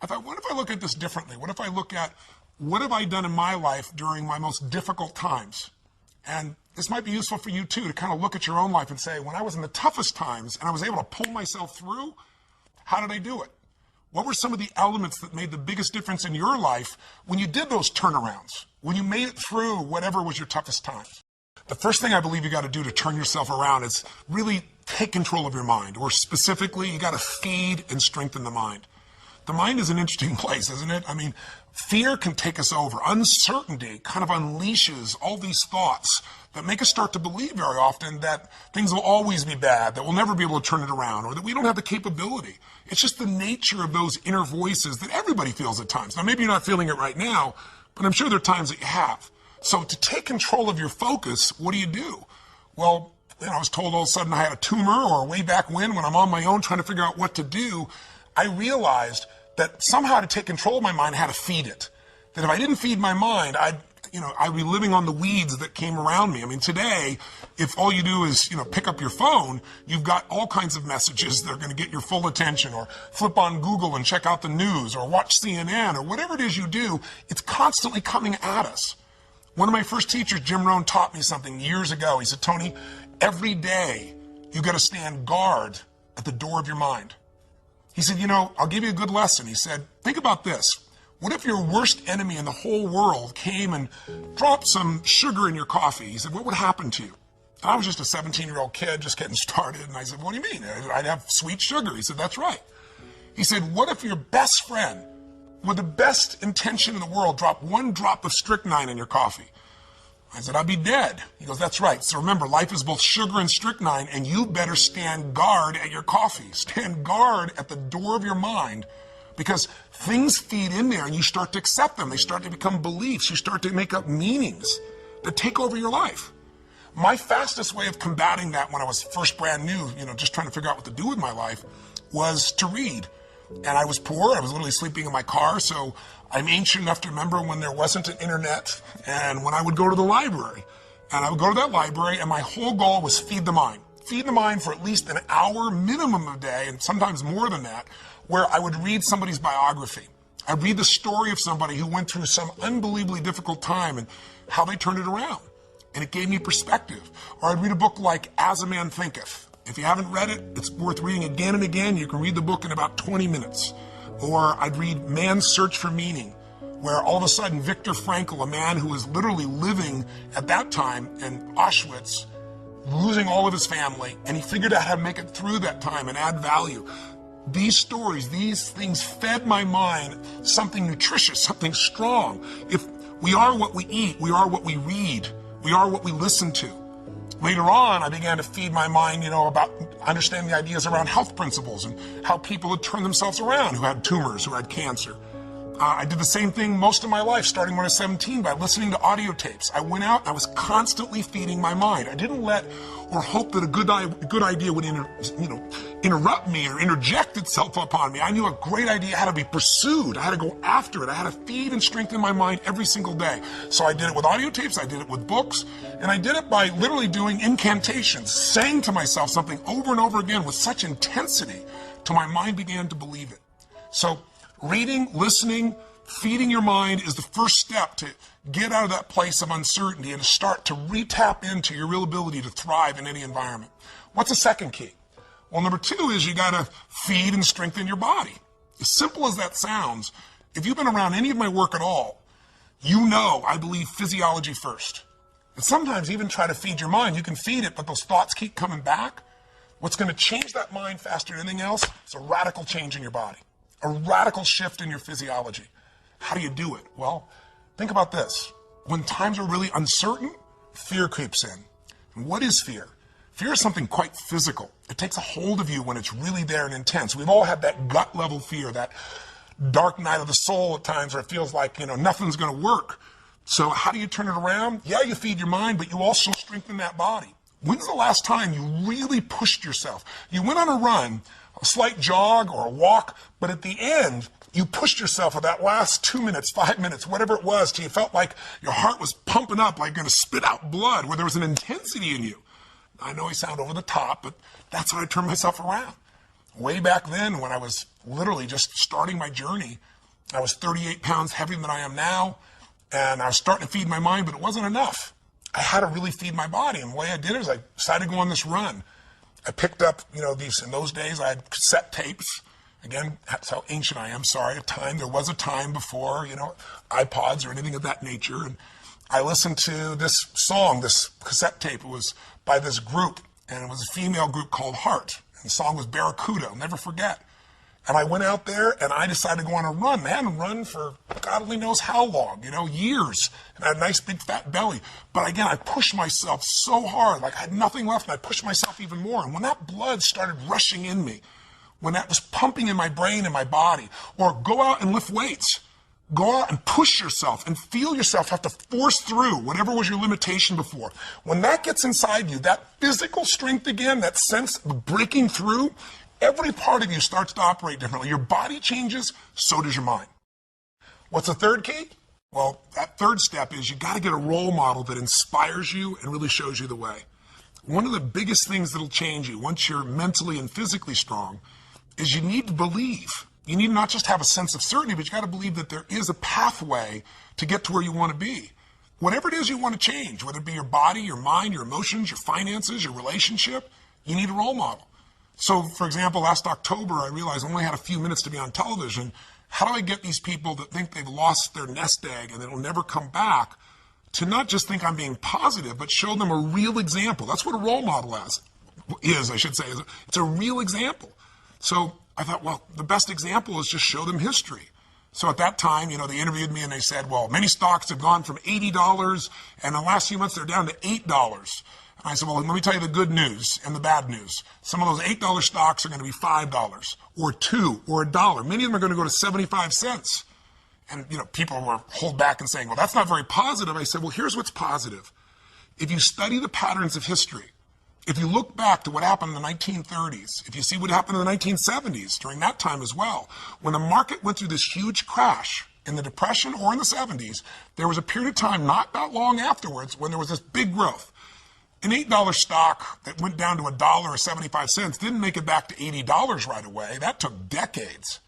I thought, what if I look at this differently? What if I look at what have I done in my life during my most difficult times? And this might be useful for you too, to kind of look at your own life and say, when I was in the toughest times and I was able to pull myself through, how did I do it? What were some of the elements that made the biggest difference in your life when you did those turnarounds, when you made it through whatever was your toughest times? The first thing I believe you got to do to turn yourself around is really take control of your mind, or specifically, you got to feed and strengthen the mind. The mind is an interesting place, isn't it? I mean, fear can take us over. Uncertainty kind of unleashes all these thoughts that make us start to believe very often that things will always be bad, that we'll never be able to turn it around, or that we don't have the capability. It's just the nature of those inner voices that everybody feels at times. Now, maybe you're not feeling it right now, but I'm sure there are times that you have. So to take control of your focus, what do? Well, I was told all of a sudden I had a tumor, or way back when I'm on my own trying to figure out what to do, I realized that somehow to take control of my mind, I had to feed it. That if I didn't feed my mind, I'd be living on the weeds that came around me. I mean, today, if all you do is, pick up your phone, you've got all kinds of messages that are going to get your full attention, or flip on Google and check out the news, or watch CNN, or whatever it is you do, it's constantly coming at us. One of my first teachers, Jim Rohn, taught me something years ago. He said, Tony, every day you got to stand guard at the door of your mind. He said, I'll give you a good lesson. He said, think about this. What if your worst enemy in the whole world came and dropped some sugar in your coffee? He said, what would happen to you? And I was just a 17-year-old kid just getting started. And I said, what do you mean? I'd have sweet sugar. He said, that's right. He said, what if your best friend, with the best intention in the world, dropped one drop of strychnine in your coffee? I said, I'd be dead. He goes, that's right. So remember, life is both sugar and strychnine, and you better stand guard at your coffee. Stand guard at the door of your mind, because things feed in there and you start to accept them. They start to become beliefs. You start to make up meanings that take over your life. My fastest way of combating that when I was first brand new, just trying to figure out what to do with my life, was to read. And I was poor. I was literally sleeping in my car. So I'm ancient enough to remember when there wasn't an internet, and when I would go to the library. And I would go to that library, and my whole goal was feed the mind. Feed the mind for at least an hour minimum a day, and sometimes more than that, where I would read somebody's biography. I'd read the story of somebody who went through some unbelievably difficult time and how they turned it around. And it gave me perspective. Or I'd read a book like As a Man Thinketh. If you haven't read it, it's worth reading again and again. You can read the book in about 20 minutes. Or I'd read Man's Search for Meaning, where all of a sudden Viktor Frankl, a man who was literally living at that time in Auschwitz, losing all of his family, and he figured out how to make it through that time and add value. These stories, these things fed my mind something nutritious, something strong. If we are what we eat, we are what we read, we are what we listen to. Later on, I began to feed my mind, about understanding the ideas around health principles and how people had turned themselves around who had tumors, who had cancer. I did the same thing most of my life, starting when I was 17, by listening to audio tapes. I went out, I was constantly feeding my mind. I didn't let or hope that a good idea would interrupt me or interject itself upon me. I knew a great idea had to be pursued. I had to go after it. I had to feed and strengthen my mind every single day. So I did it with audio tapes, I did it with books, and I did it by literally doing incantations, saying to myself something over and over again with such intensity till my mind began to believe it. So reading, listening, feeding your mind is the first step to get out of that place of uncertainty and to start to re-tap into your real ability to thrive in any environment. What's the second key? Well, number 2 is you got to feed and strengthen your body. As simple as that sounds, if you've been around any of my work at all, I believe physiology first. And sometimes even try to feed your mind. You can feed it, but those thoughts keep coming back. What's going to change that mind faster than anything else is a radical change in your body. A radical shift in your physiology. How do you do it? Well, think about this. When times are really uncertain, fear creeps in. And what is fear? Fear is something quite physical. It takes a hold of you when it's really there and intense. We've all had that gut level fear, that dark night of the soul at times where it feels like, nothing's going to work. So how do you turn it around? Yeah, you feed your mind, but you also strengthen that body. When's the last time you really pushed yourself? You went on a run, a slight jog or a walk, but at the end, you pushed yourself for that last 2 minutes, 5 minutes, whatever it was, till you felt like your heart was pumping up, like going to spit out blood, where there was an intensity in you. I know I sound over the top, but that's how I turned myself around. Way back then, when I was literally just starting my journey, I was 38 pounds heavier than I am now, and I was starting to feed my mind, but it wasn't enough. I had to really feed my body, and the way I did it is I decided to go on this run. I picked up, these, in those days I had cassette tapes. Again, that's how ancient I am. Sorry, there was a time before, iPods or anything of that nature. And I listened to this song, this cassette tape. It was by this group, and it was a female group called Heart. And the song was Barracuda, I'll never forget. And I went out there and I decided to go on a run. I hadn't run for God only knows how long, years. And I had a nice big fat belly. But again, I pushed myself so hard, like I had nothing left, and I pushed myself even more. And when that blood started rushing in me, when that was pumping in my brain and my body, or go out and lift weights, go out and push yourself and feel yourself have to force through whatever was your limitation before. When that gets inside you, that physical strength again, that sense of breaking through, every part of you starts to operate differently. Your body changes, so does your mind. What's the third key? Well, that third step is you got to get a role model that inspires you and really shows you the way. One of the biggest things that'll change you once you're mentally and physically strong is you need to believe. You need to not just have a sense of certainty, but you got to believe that there is a pathway to get to where you want to be. Whatever it is you want to change, whether it be your body, your mind, your emotions, your finances, your relationship, you need a role model. So, for example, last October, I realized I only had a few minutes to be on television. How do I get these people that think they've lost their nest egg and it'll never come back to not just think I'm being positive, but show them a real example? That's what a role model is, I should say. It's a real example. So I thought, well, the best example is just show them history. So at that time, they interviewed me and they said, well, many stocks have gone from $80 and in the last few months they're down to $8. And I said, well, let me tell you the good news and the bad news. Some of those $8 stocks are going to be $5 or $2 or $1. Many of them are going to go to 75 cents. And, people were hold back and saying, well, that's not very positive. I said, well, here's what's positive. If you study the patterns of history, if you look back to what happened in the 1930s, if you see what happened in the 1970s, during that time as well, when the market went through this huge crash in the Depression or in the 70s, there was a period of time not that long afterwards when there was this big growth. An $8 stock that went down to $1 or 75 cents didn't make it back to $80 right away. That took decades.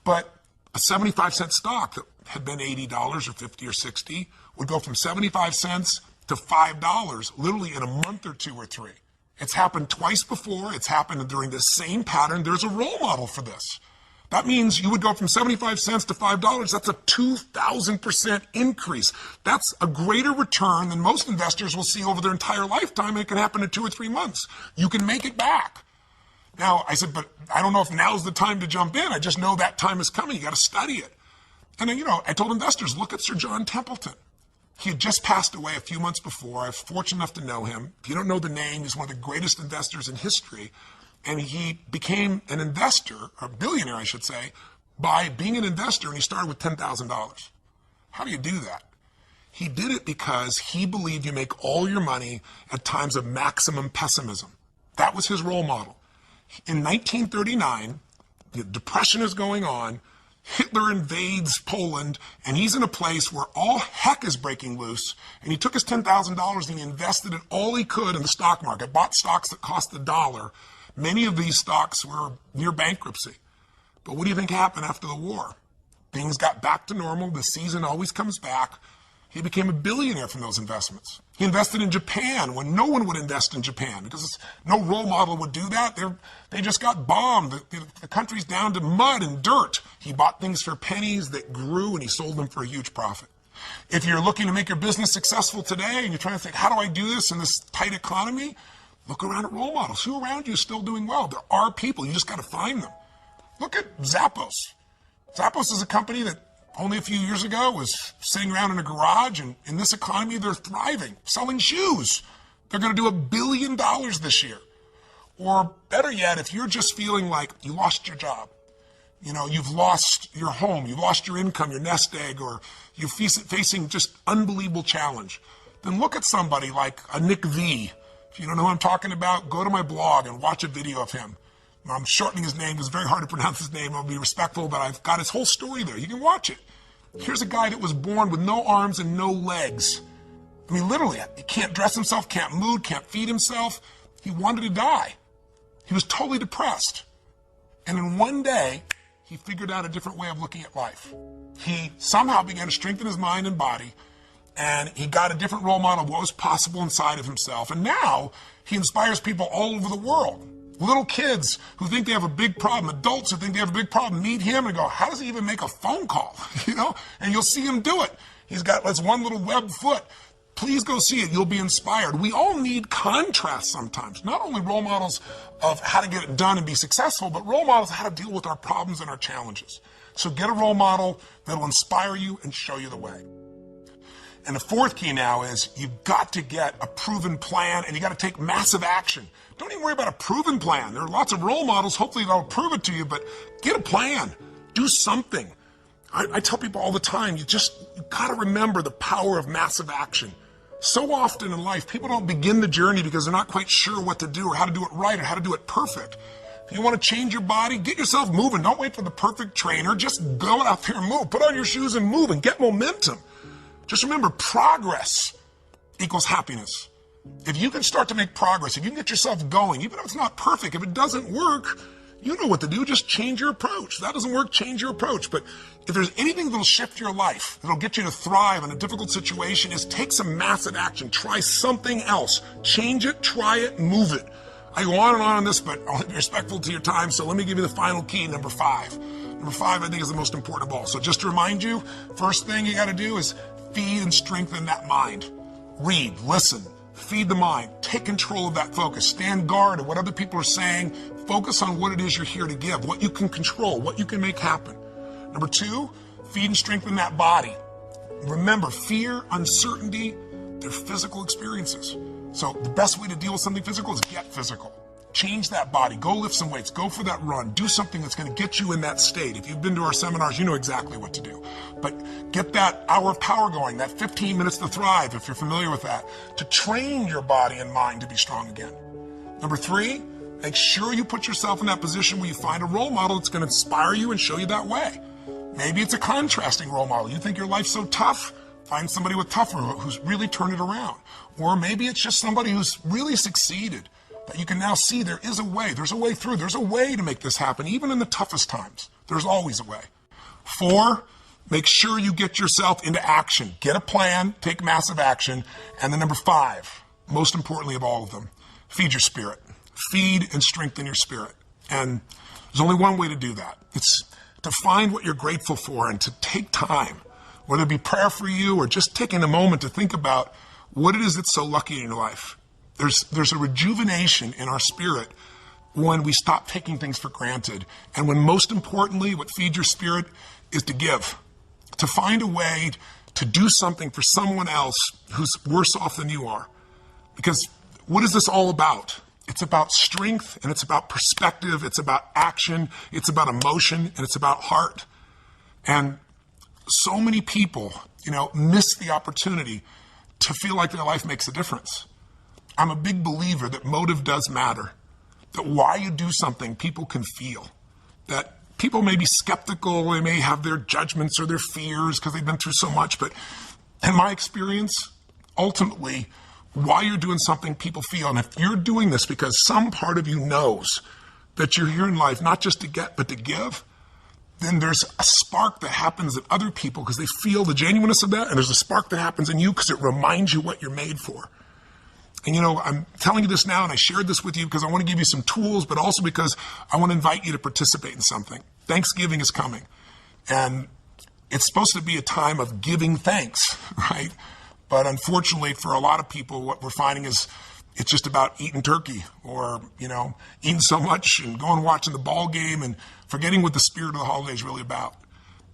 But a 75-cent stock that had been $80 or 50 or 60 would go from 75 cents to $5 literally in a month or two or three. It's happened twice before. It's happened during the same pattern. There's a role model for this. That means you would go from 75 cents to $5. That's a 2,000% increase. That's a greater return than most investors will see over their entire lifetime. It can happen in 2 or 3 months. You can make it back. Now, I said, but I don't know if now's the time to jump in. I just know that time is coming. You got to study it. And then, I told investors, look at Sir John Templeton. He had just passed away a few months before. I was fortunate enough to know him. If you don't know the name, he's one of the greatest investors in history. And he became an investor, or a billionaire, I should say, by being an investor, and he started with $10,000. How do you do that? He did it because he believed you make all your money at times of maximum pessimism. That was his role model. In 1939, the Depression is going on. Hitler invades Poland, and he's in a place where all heck is breaking loose, and he took his $10,000 and he invested it all he could in the stock market, bought stocks that cost $1. Many of these stocks were near bankruptcy. But what do you think happened after the war? Things got back to normal. The season always comes back. He became a billionaire from those investments. He invested in Japan when no one would invest in Japan because no role model would do that. They just got bombed. The country's down to mud and dirt. He bought things for pennies that grew and he sold them for a huge profit. If you're looking to make your business successful today and you're trying to think, how do I do this in this tight economy? Look around at role models. Who around you is still doing well? There are people. You just got to find them. Look at Zappos. Zappos is a company that only a few years ago was sitting around in a garage, and in this economy, they're thriving, selling shoes. They're going to do $1 billion this year. Or better yet, if you're just feeling like you lost your job, you've lost your home, you've lost your income, your nest egg, or you're facing just unbelievable challenge, then look at somebody like a Nick V. If you don't know who I'm talking about, go to my blog and watch a video of him. I'm shortening his name. It's very hard to pronounce his name. I'll be respectful, but I've got his whole story there. You can watch it. Here's a guy that was born with no arms and no legs. I mean, literally, he can't dress himself, can't move, can't feed himself. He wanted to die. He was totally depressed. And in one day, he he figured out a different way of looking at life. He somehow began to strengthen his mind and body, and he got a different role model of what was possible inside of himself. And now he inspires people all over the world. Little kids who think they have a big problem, adults who think they have a big problem, meet him and go, how does he even make a phone call? And you'll see him do it. He's got this one little web foot. Please go see it. You'll be inspired. We all need contrast sometimes. Not only role models of how to get it done and be successful, but role models of how to deal with our problems and our challenges. So get a role model that'll inspire you and show you the way. And the fourth key now is you've got to get a proven plan, and you got to take massive action. Don't even worry about a proven plan. There are lots of role models. Hopefully they'll prove it to you, but get a plan. Do something. I tell people all the time, you got to remember the power of massive action. So often in life, people don't begin the journey because they're not quite sure what to do or how to do it right or how to do it perfect. If you want to change your body, get yourself moving. Don't wait for the perfect trainer. Just go out there and move. Put on your shoes and move and get momentum. Just remember, progress equals happiness. If you can start to make progress, if you can get yourself going, even if it's not perfect, if it doesn't work, you know what to do. Just change your approach. If that doesn't work, change your approach. But if there's anything that'll shift your life, that'll get you to thrive in a difficult situation, is take some massive action. Try something else. Change it, try it, move it. I go on and on this, but I want to be respectful to your time, so let me give you the final key, number 5. Number 5, I think, is the most important of all. So just to remind you, first thing you got to do is feed and strengthen that mind. Read, listen, feed the mind, take control of that focus, stand guard at what other people are saying, focus on what it is you're here to give, what you can control, what you can make happen. Number 2, feed and strengthen that body. Remember, fear, uncertainty, they're physical experiences. So the best way to deal with something physical is get physical. Change that body, go lift some weights, go for that run, do something that's going to get you in that state. If you've been to our seminars, you know exactly what to do. But get that hour of power going, that 15 minutes to thrive, if you're familiar with that, to train your body and mind to be strong again. Number 3, make sure you put yourself in that position where you find a role model that's going to inspire you and show you that way. Maybe it's a contrasting role model. You think your life's so tough? Find somebody with tougher who's really turned it around. Or maybe it's just somebody who's really succeeded, that you can now see there is a way. There's a way through. There's a way to make this happen, even in the toughest times. There's always a way. 4, make sure you get yourself into action. Get a plan, take massive action. And then number 5, most importantly of all of them, feed your spirit. Feed and strengthen your spirit. And there's only one way to do that. It's to find what you're grateful for and to take time, whether it be prayer for you or just taking a moment to think about what it is that's so lucky in your life. There's a rejuvenation in our spirit when we stop taking things for granted. And when, most importantly, what feeds your spirit is to give, to find a way to do something for someone else who's worse off than you are. Because what is this all about? It's about strength, and it's about perspective, it's about action, it's about emotion, and it's about heart. And so many people, miss the opportunity to feel like their life makes a difference. I'm a big believer that motive does matter, that why you do something people can feel, that people may be skeptical, they may have their judgments or their fears because they've been through so much, but in my experience, ultimately, why you're doing something people feel. And if you're doing this because some part of you knows that you're here in life not just to get, but to give, then there's a spark that happens in other people because they feel the genuineness of that, and there's a spark that happens in you because it reminds you what you're made for. And I'm telling you this now, and I shared this with you because I want to give you some tools, but also because I want to invite you to participate in something. Thanksgiving is coming, and it's supposed to be a time of giving thanks, right? But unfortunately, for a lot of people, what we're finding is it's just about eating turkey or, eating so much and going and watching the ball game and forgetting what the spirit of the holiday is really about.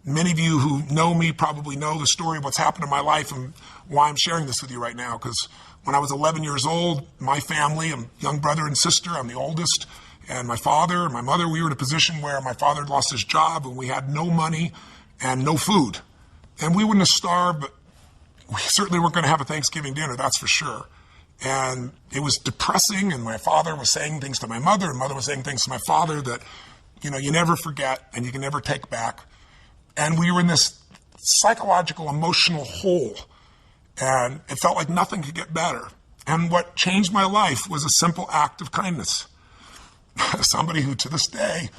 Many of you who know me probably know the story of what's happened in my life and why I'm sharing this with you right now. Because when I was 11 years old, my family, a young brother and sister, I'm the oldest, and my father and my mother, we were in a position where my father had lost his job and we had no money and no food. And we wouldn't have starved, but we certainly weren't going to have a Thanksgiving dinner, that's for sure. And it was depressing, and my father was saying things to my mother, and mother was saying things to my father that, you never forget and you can never take back. And we were in this psychological, emotional hole, and it felt like nothing could get better. And what changed my life was a simple act of kindness. Somebody who, to this day,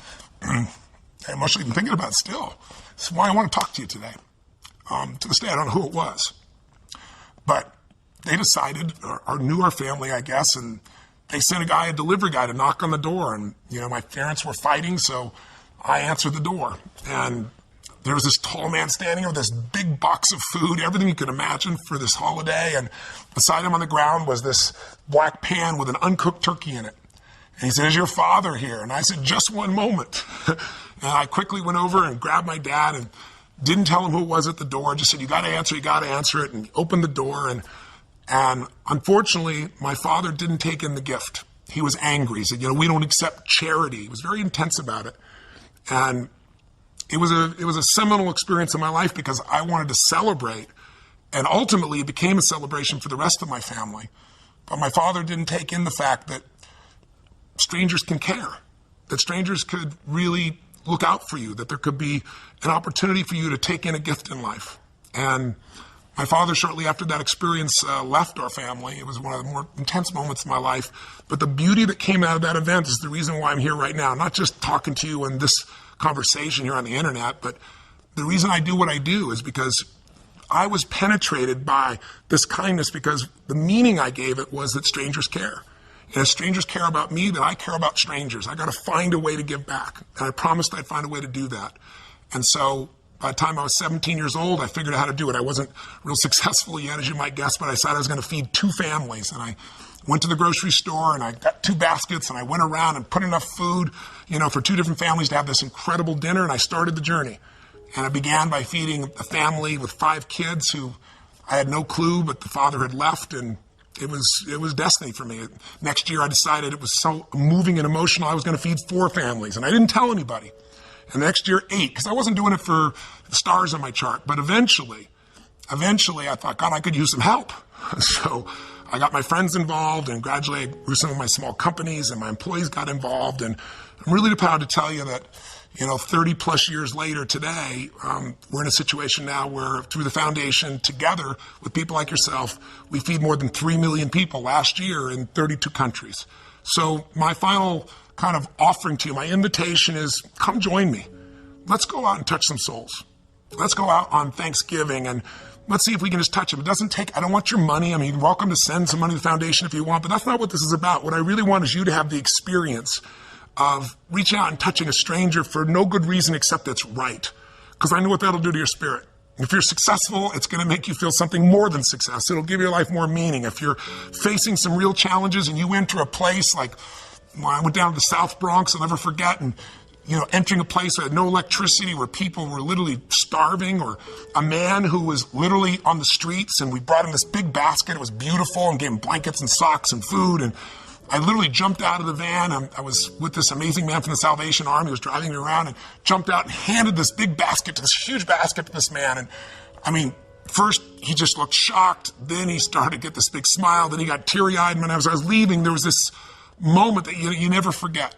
I'm emotionally even thinking about it still. This is why I want to talk to you today. To this day, I don't know who it was. But they decided, or knew our family, I guess, and they sent a delivery guy to knock on the door. And, my parents were fighting, so I answered the door. And there was this tall man standing with this big box of food, everything you could imagine for this holiday. And beside him on the ground was this black pan with an uncooked turkey in it. And he said, "Is your father here?" And I said, "Just one moment." And I quickly went over and grabbed my dad and didn't tell him who it was at the door. Just said, you got to answer it. And opened the door. And unfortunately, my father didn't take in the gift. He was angry. He said, "We don't accept charity." He was very intense about it. And it was a seminal experience in my life because I wanted to celebrate. And ultimately, it became a celebration for the rest of my family. But my father didn't take in the fact that strangers can care, that strangers could really look out for you, that there could be an opportunity for you to take in a gift in life. And my father, shortly after that experience, left our family. It was one of the more intense moments of my life. But the beauty that came out of that event is the reason why I'm here right now, not just talking to you in this conversation here on the internet, but the reason I do what I do is because I was penetrated by this kindness because the meaning I gave it was that strangers care. And if strangers care about me, then I care about strangers. I got to find a way to give back. And I promised I'd find a way to do that. And so by the time I was 17 years old, I figured out how to do it. I wasn't real successful yet, as you might guess, but I decided I was going to feed 2 families. And I went to the grocery store and I got 2 baskets and I went around and put enough food, for 2 different families to have this incredible dinner. And I started the journey. And I began by feeding a family with 5 kids who I had no clue, but the father had left, and it was destiny for me. Next year, I decided it was so moving and emotional, I was going to feed 4 families, and I didn't tell anybody. And the next year, 8, because I wasn't doing it for the stars on my chart. But eventually, I thought, God, I could use some help. So I got my friends involved, and gradually I grew some of my small companies, and my employees got involved. And I'm really proud to tell you that 30 plus years later today, we're in a situation now where through the foundation, together with people like yourself, we feed more than 3 million people last year in 32 countries. So my final kind of offering to you, my invitation is come join me. Let's go out and touch some souls. Let's go out on Thanksgiving and let's see if we can just touch them. It doesn't take, I don't want your money. I mean, you're welcome to send some money to the foundation if you want, but that's not what this is about. What I really want is you to have the experience of reaching out and touching a stranger for no good reason except it's right. Because I know what that'll do to your spirit. If you're successful, it's going to make you feel something more than success. It'll give your life more meaning. If you're facing some real challenges and you enter a place like, when I went down to the South Bronx, I'll never forget, and entering a place that had no electricity where people were literally starving, or a man who was literally on the streets, and we brought him this big basket. It was beautiful, and gave him blankets and socks and food, and I literally jumped out of the van. I was with this amazing man from the Salvation Army who was driving me around, and jumped out and handed this big basket, this huge basket to this man. And I mean, first he just looked shocked. Then he started to get this big smile. Then he got teary-eyed. And as I was leaving, there was this moment that you never forget.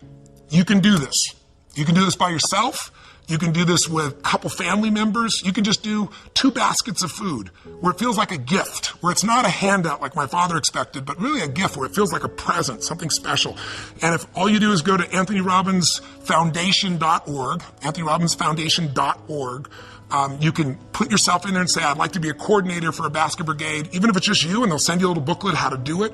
You can do this. You can do this by yourself. You can do this with a couple family members. You can just do 2 baskets of food where it feels like a gift, where it's not a handout like my father expected, but really a gift where it feels like a present, something special. And if all you do is go to AnthonyRobbinsFoundation.org, AnthonyRobbinsFoundation.org, you can put yourself in there and say, I'd like to be a coordinator for a basket brigade, even if it's just you, and they'll send you a little booklet how to do it.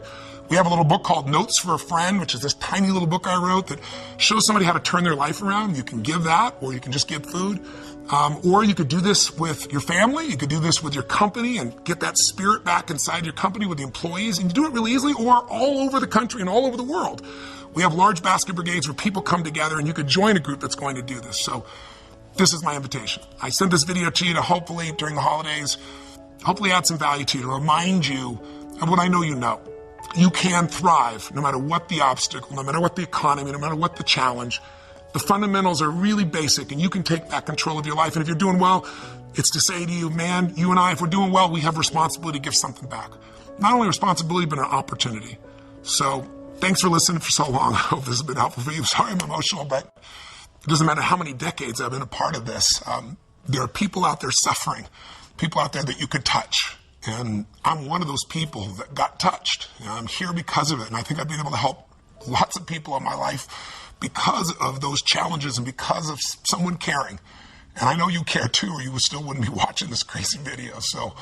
We have a little book called Notes for a Friend, which is this tiny little book I wrote that shows somebody how to turn their life around. You can give that, or you can just give food. Or you could do this with your family. You could do this with your company and get that spirit back inside your company with the employees. And you do it really easily, or all over the country and all over the world. We have large basket brigades where people come together, and you could join a group that's going to do this. So this is my invitation. I sent this video to you to hopefully, during the holidays, hopefully add some value to you, to remind you of what I know you know. You can thrive no matter what the obstacle, no matter what the economy, no matter what the challenge. The fundamentals are really basic, and you can take back control of your life. And if you're doing well, it's to say to you, man, you and I, if we're doing well, we have responsibility to give something back. Not only responsibility, but an opportunity. So thanks for listening for so long. I hope this has been helpful for you. Sorry I'm emotional, but it doesn't matter how many decades I've been a part of this. There are people out there suffering, people out there that you could touch. And I'm one of those people that got touched. I'm here because of it. And I think I've been able to help lots of people in my life because of those challenges and because of someone caring. And I know you care too, or you still wouldn't be watching this crazy video. So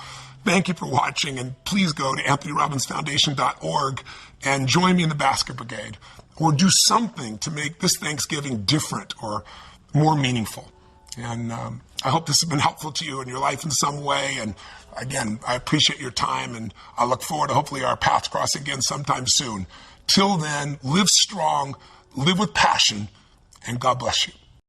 thank you for watching, and please go to AnthonyRobbinsFoundation.org and join me in the Basket Brigade, or do something to make this Thanksgiving different or more meaningful. And I hope this has been helpful to you in your life in some way. And again, I appreciate your time, and I look forward to hopefully our paths crossing again sometime soon. Till then, live strong, live with passion, and God bless you.